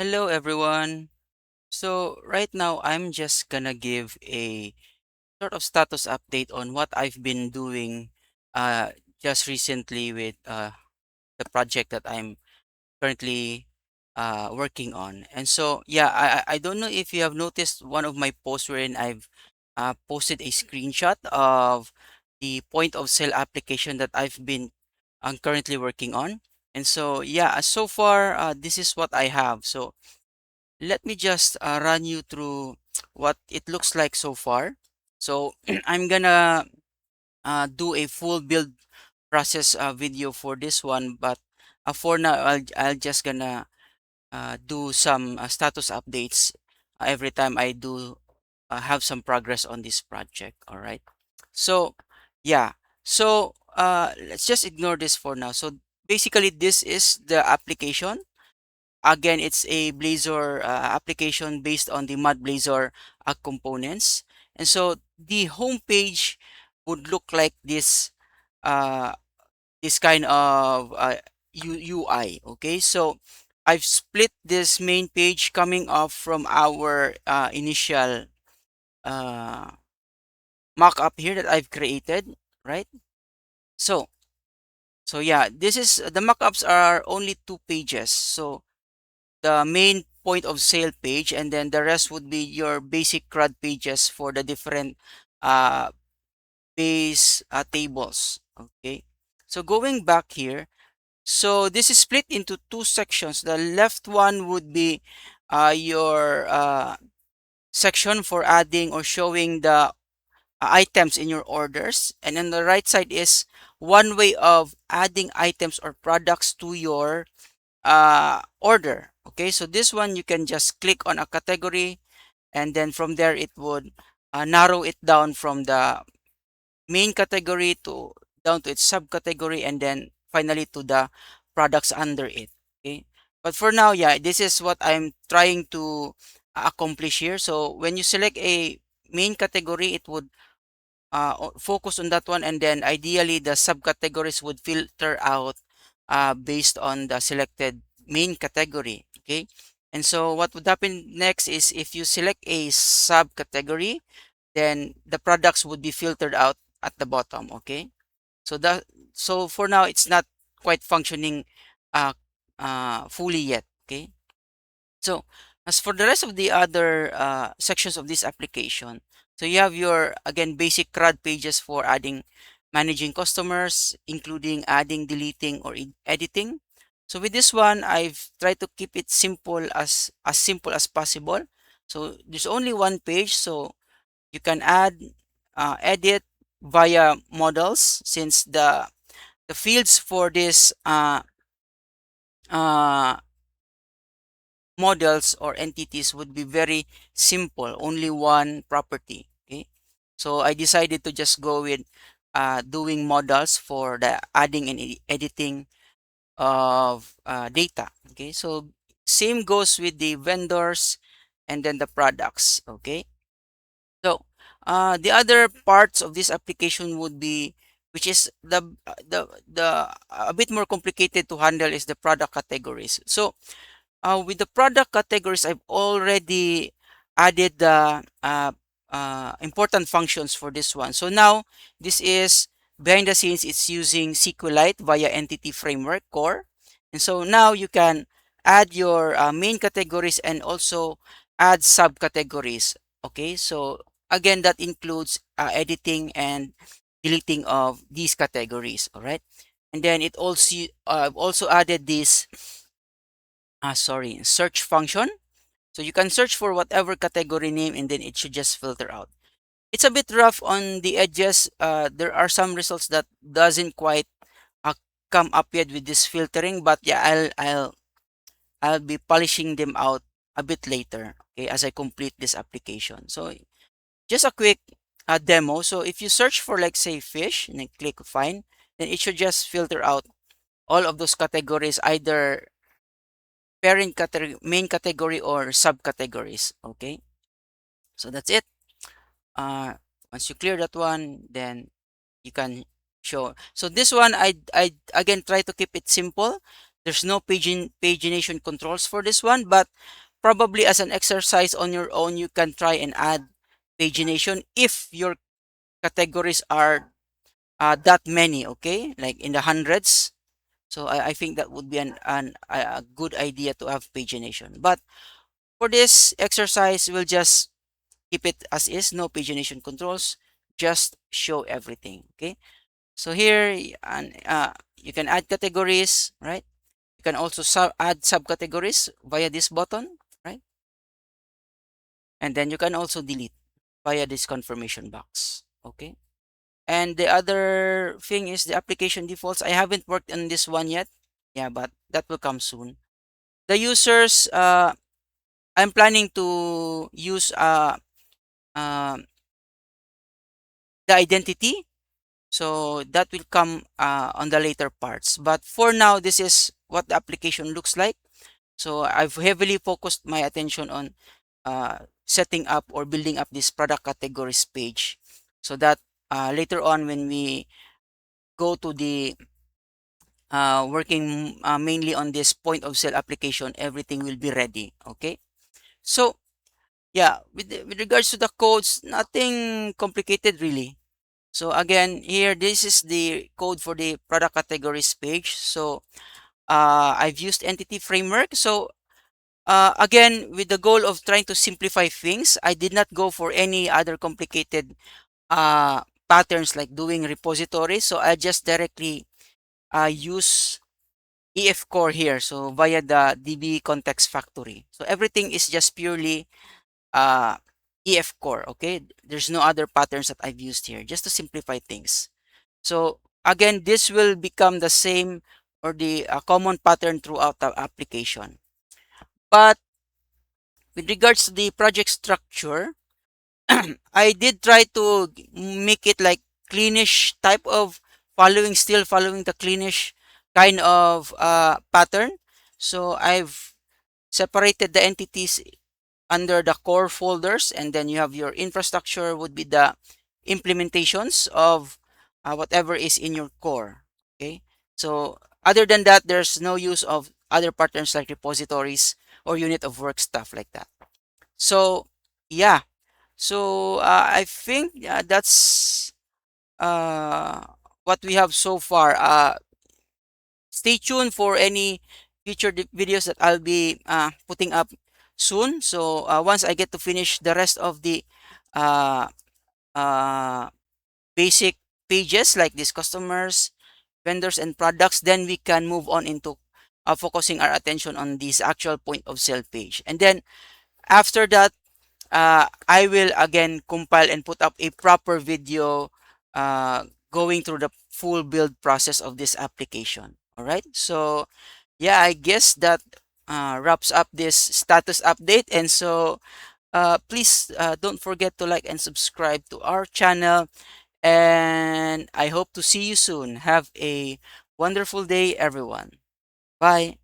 Hello, everyone. So, right now, I'm just gonna give a sort of status update on what I've been doing uh, just recently with the project that I'm currently working on. And so, yeah, I don't know if you have noticed one of my posts wherein I've posted a screenshot of the point of sale application that I'm currently working on. And so, yeah, so far, this is what I have. So, let me just run you through what it looks like so far. So I'm gonna do a full build process video for this one, but for now I'll just gonna do some status updates every time I do have some progress on this project. All right. So yeah. So let's just ignore this for now. So basically, this is the application. Again, it's a Blazor application based on the Mud Blazor components. And so the home page would look like uh, this kind of UI. Okay, so I've split this main page coming off from our initial uh, mock-up here that I've created, right? So, so yeah, this is the mock-ups are only 2 pages. So the main point of sale page, and then the rest would be your basic CRUD pages for the different uh, base tables. Okay, so going back here, so this is split into 2 sections. The left one would be your section for adding or showing the items in your orders, and then the right side is one way of adding items or products to your order. Okay, so this one you can just click on a category, and then from there it would narrow it down from the main category to down to its subcategory, and then finally to the products under it. Okay, but for now, yeah, this is what I'm trying to accomplish here. So when you select a main category, it would focus on that one, and then ideally the subcategories would filter out based on the selected main category. Okay, and so what would happen next is if you select a subcategory, then the products would be filtered out at the bottom. Okay, so that so for now it's not quite functioning uh, fully yet. Okay, so as for the rest of the other sections of this application, so you have your again basic CRUD pages for adding, managing customers, including adding, deleting, or editing. So with this one, I've tried to keep it simple as possible. So there's only one page, so you can add, edit via models, since the fields for this uh, models or entities would be very simple, only one property. Okay, so I decided to just go with doing models for the adding and editing of data. Okay, so same goes with the vendors and then the products. Okay, so the other parts of this application would be, which is the a bit more complicated to handle, is the product categories. So with the product categories, I've already added the important functions for this one. So now this is behind the scenes, it's using SQLite via Entity Framework Core. And so now you can add your main categories and also add subcategories. Okay, so again, that includes editing and deleting of these categories. All right. And then it also I've also added this search function. So you can search for whatever category name, and then it should just filter out. It's a bit rough on the edges. There are some results that doesn't quite uh, come up yet with this filtering, but yeah, I'll be polishing them out a bit later, okay, as I complete this application. So just a quick demo. So if you search for, like, say, fish, and then click find, then it should just filter out all of those categories, either parent category, main category, or subcategories. Okay, so that's it. uh Once you clear that one, then you can show. So this one, I again try to keep it simple. There's no pagination controls for this one, but probably as an exercise on your own, you can try and add pagination if your categories are that many, okay? Like in the hundreds. So I think that would be a good idea to have pagination. But for this exercise, we'll just keep it as is, no pagination controls, just show everything, okay? So here, you can add categories, right? You can also add subcategories via this button, right? And then you can also delete via this confirmation box, okay? And the other thing is the application defaults. I haven't worked on this one yet. Yeah, but that will come soon. The users, I'm planning to use uh, the identity. So that will come on the later parts. But for now, this is what the application looks like. So I've heavily focused my attention on setting up or building up this product categories page so that later on when we go to the working mainly on this point of sale application, everything will be ready. Okay. So yeah, with regards to the codes, nothing complicated really. So again, here, this is the code for the product categories page. So I've used entity framework. So again, with the goal of trying to simplify things, I did not go for any other complicated patterns like doing repositories. So I just directly use EF core here. So via the DB context factory. So everything is just purely uh, EF core. Okay, there's no other patterns that I've used here just to simplify things. So again, this will become the same or the common pattern throughout the application. But with regards to the project structure, I did try to make it like cleanish type of still following the cleanish kind of pattern. So I've separated the entities under the core folders, and then you have your infrastructure would be the implementations of whatever is in your core. Okay, so other than that, there's no use of other patterns like repositories or unit of work stuff like that. So yeah, so I think that's uh, what we have so far. Stay tuned for any future videos that I'll be putting up soon. So once I get to finish the rest of the uh, uh, basic pages like these customers, vendors, and products, then we can move on into focusing our attention on this actual point of sale page. And then after that, I will again compile and put up a proper video going through the full build process of this application. All right. So yeah, I guess that wraps up this status update. And so please don't forget to like and subscribe to our channel. And I hope to see you soon. Have a wonderful day, everyone. Bye.